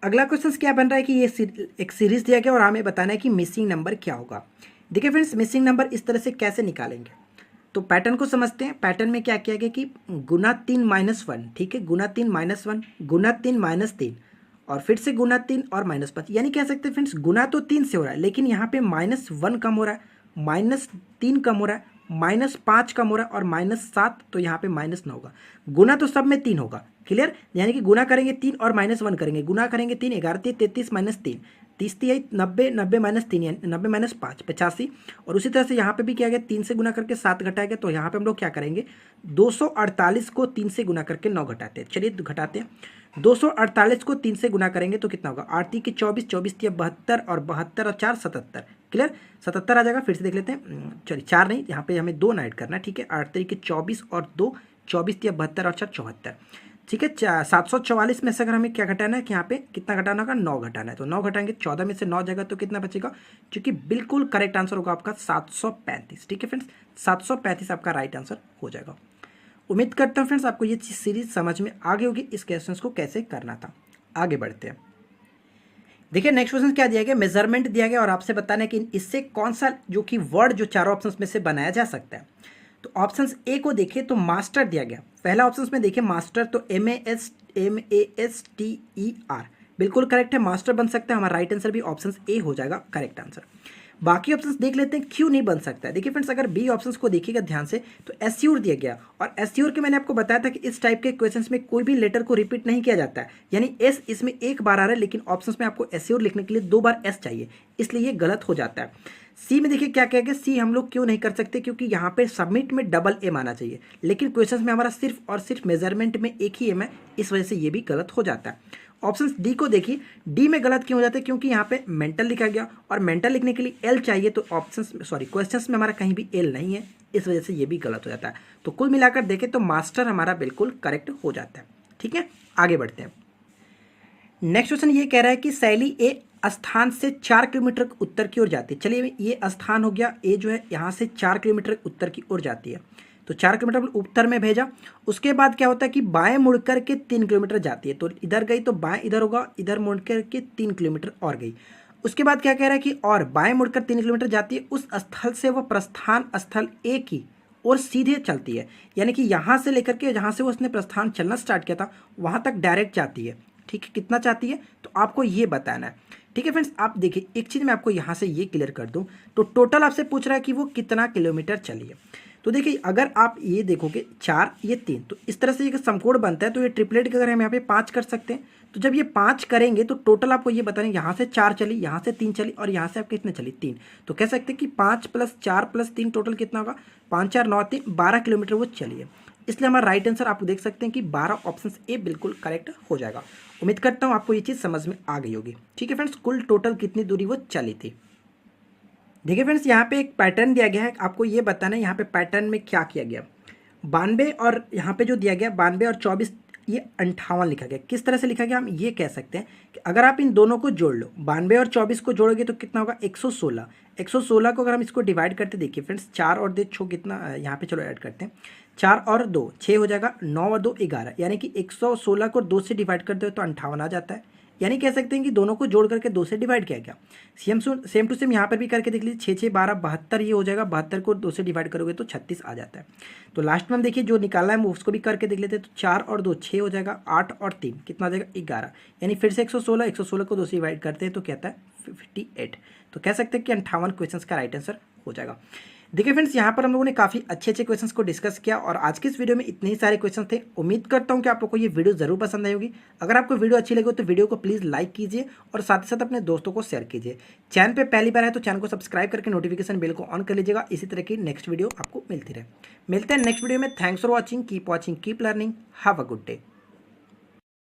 अगला क्वेश्चन क्या बन रहा है कि ये एक सीरीज दिया गया और हमें बताना है कि मिसिंग नंबर क्या होगा। देखिए फ्रेंड्स, मिसिंग नंबर इस तरह से कैसे निकालेंगे, तो पैटर्न को समझते हैं। पैटर्न में क्या किया गया कि गुना 3 -1, ठीक है, गुना 3 -1, गुना 3 -3 और फिर से गुना 3 और -5, यानी कह सकते हैं फ्रेंड्स गुना तो 3 से हो रहा है, लेकिन यहाँ पे -1 कम हो रहा है, -3 कम हो रहा है, -5 कम हो रहा है और -7, तो यहाँ पे -9 होगा। गुना तो सब में 3 होगा। क्लियर, यानी कि गुना करेंगे 3 और -1 करेंगे, गुना करेंगे 3 11 33 -3 30 30 90 90 -3 90 -5 85। और उसी तरह से यहाँ पे भी किया गया, 3 से गुना करके 7 घटाया गया, तो यहाँ पे हम लोग क्या करेंगे 248 को 3 से गुना करके 9 घटाते हैं। चलिए घटाते हैं, 248 को 3 से गुना करेंगे तो कितना होगा, 8 3 24 24 3 72 और 72 और 4 77। क्लियर, 77 आ जाएगा। फिर से देख लेते हैं, चलिए 4 नहीं, यहाँ पे हमें 2 ऐड करना है। ठीक है, 8 3 24 और 2 24 3 72 और 4 74। ठीक है, 744 में से अगर हमें क्या घटाना है कि यहाँ पे कितना घटाना होगा, 9 घटाना है, तो 9 घटाएंगे, 14 में से 9 जाएगा तो कितना बचेगा, जो कि बिल्कुल करेक्ट आंसर होगा आपका 735। ठीक है फ्रेंड्स, 735 आपका राइट आंसर हो जाएगा। उम्मीद करता हूँ फ्रेंड्स आपको ये सीरीज समझ में आ गई होगी, इस क्वेश्चन को कैसे करना था। आगे बढ़ते हैं। देखिए नेक्स्ट क्वेश्चन क्या दिया गया, मेजरमेंट दिया गया और आपसे बताना है कि इससे कौन सा जो कि वर्ड जो चारों ऑप्शंस में से बनाया जा सकता है। तो ऑप्शंस ए को देखिए तो मास्टर दिया गया, पहला ऑप्शंस में देखिए मास्टर, तो MASTER बिल्कुल करेक्ट है, मास्टर बन सकता है, हमारा राइट आंसर भी ऑप्शन ए हो जाएगा करेक्ट आंसर। बाकी ऑप्शंस देख लेते हैं क्यों नहीं बन सकता है। देखिए फ्रेंड्स अगर बी ऑप्शंस को देखिएगा ध्यान से तो एस्योर दिया गया, और एस्योर के मैंने आपको बताया था कि इस टाइप के क्वेश्चंस में कोई भी लेटर को रिपीट नहीं किया जाता है, यानी एस इसमें एक बार आ रहा है, लेकिन ऑप्शंस में आपको एस्योर लिखने के लिए 2 बार एस चाहिए, इसलिए ये गलत हो जाता है। सी में देखिए क्या कहेगा, सी हम लोग क्यों नहीं कर सकते, क्योंकि यहाँ पे सबमिट में डबल एम आना चाहिए, लेकिन क्वेश्चंस में हमारा सिर्फ और सिर्फ मेजरमेंट में एक ही एम है, इस वजह से ये भी गलत हो जाता है। ऑप्शन डी को देखिए, डी में गलत क्यों हो जाता है, क्योंकि यहाँ पे मेंटल लिखा गया और मेंटल लिखने के लिए एल चाहिए, तो क्वेश्चंस में हमारा कहीं भी एल नहीं है, इस वजह से ये भी गलत हो जाता है। तो कुल मिलाकर देखें तो मास्टर हमारा बिल्कुल करेक्ट हो जाता है। ठीक है, आगे बढ़ते हैं। नेक्स्ट क्वेश्चन ये कह रहा है कि शैली ए स्थान से 4 किलोमीटर उत्तर की ओर जाती है। चलिए ये स्थान हो गया, ए जो है यहाँ से 4 किलोमीटर उत्तर की ओर जाती है, तो 4 किलोमीटर उत्तर में भेजा। उसके बाद क्या होता है कि बाएं मुड़कर के 3 किलोमीटर जाती है, तो इधर गई तो बाएं इधर होगा, इधर मुड़कर के 3 किलोमीटर और गई। उसके बाद क्या कह रहा है कि और बाएं मुड़कर 3 किलोमीटर जाती है, उस स्थल से वह प्रस्थान स्थल ए की और सीधे चलती है, यानी कि यहाँ से लेकर के जहाँ से उसने प्रस्थान चलना स्टार्ट किया था वहाँ तक डायरेक्ट जाती है। ठीक है, कितना चाहती है तो आपको ये बताना है। ठीक है फ्रेंड्स, आप देखिए एक चीज़ मैं आपको यहाँ से ये क्लियर कर दूँ, तो टोटल आपसे पूछ रहा है कि वो कितना किलोमीटर चली है। तो देखिए अगर आप ये देखोगे 4 ये 3, तो इस तरह से एक समकोण बनता है, तो ये ट्रिपलेट के अगर हम यहाँ पे 5 कर सकते हैं, तो जब ये 5 करेंगे तो टोटल आपको ये बताना है, यहाँ से 4 चली, यहाँ से 3 चली और यहाँ से आप कितने चली 3, तो कह सकते हैं कि 5 + 4 + 3 टोटल कितना होगा, 5 4 9 3 12 किलोमीटर वो चली है। इसलिए हमारा राइट आंसर आप देख सकते हैं कि 12 ऑप्शन ए बिल्कुल करेक्ट हो जाएगा। उम्मीद करता हूँ आपको ये चीज़ समझ में आ गई होगी। ठीक है फ्रेंड्स, कुल टोटल कितनी दूरी वो चली थी। देखिए फ्रेंड्स यहाँ पे एक पैटर्न दिया गया है, आपको ये बताना है यहाँ पे पैटर्न में क्या किया गया। 92 और यहाँ पे जो दिया गया 92 और 24, ये 58 लिखा गया। किस तरह से लिखा गया, हम ये कह सकते हैं कि अगर आप इन दोनों को जोड़ लो, 92 और 24 को जोड़ोगे तो कितना होगा 116। 116 को अगर हम इसको डिवाइड करते, देखिए फ्रेंड्स 4 और 2 छो कितना, यहाँ पे चलो ऐड करते हैं, 4 और 2 6 हो जाएगा, 9 और 2 11, यानी कि 116 को 2 से डिवाइड कर दो तो 58 आ जाता है। यानी कह सकते हैं कि दोनों को जोड़ करके 2 से डिवाइड किया गया। सेम टू सेम यहाँ पर भी करके देख लीजिए, 6 6 12 72 ये हो जाएगा, 72 को 2 से डिवाइड करोगे तो 36 आ जाता है। तो लास्ट में हम देखिए जो निकालना है उसको भी करके देख लेते हैं, तो 4 और 2 6 हो जाएगा, 8 और 3 कितना आ जाएगा 11, यानी फिर से 116 को 2 से डिवाइड करते हैं तो कहता है 58। तो कह सकते हैं कि 58 क्वेश्चन का राइट आंसर हो जाएगा। देखिए फ्रेंड्स यहाँ पर हम लोगों ने काफ़ी अच्छे अच्छे क्वेश्चंस को डिस्कस किया और आज के इस वीडियो में इतने ही सारे क्वेश्चन थे। उम्मीद करता हूँ कि आप लोगों को ये वीडियो जरूर पसंद आई होगी। अगर आपको वीडियो अच्छी लगी हो तो वीडियो को प्लीज़ लाइक कीजिए और साथ ही साथ अपने दोस्तों को शेयर कीजिए। चैनल पर पहली बार है तो चैनल को सब्सक्राइब करके नोटिफिकेशन बेल को ऑन कर लीजिएगा, इसी तरह की नेक्स्ट वीडियो आपको मिलती रहे। मिलते हैं नेक्स्ट वीडियो में। Thanks for watching, keep learning, have a good day.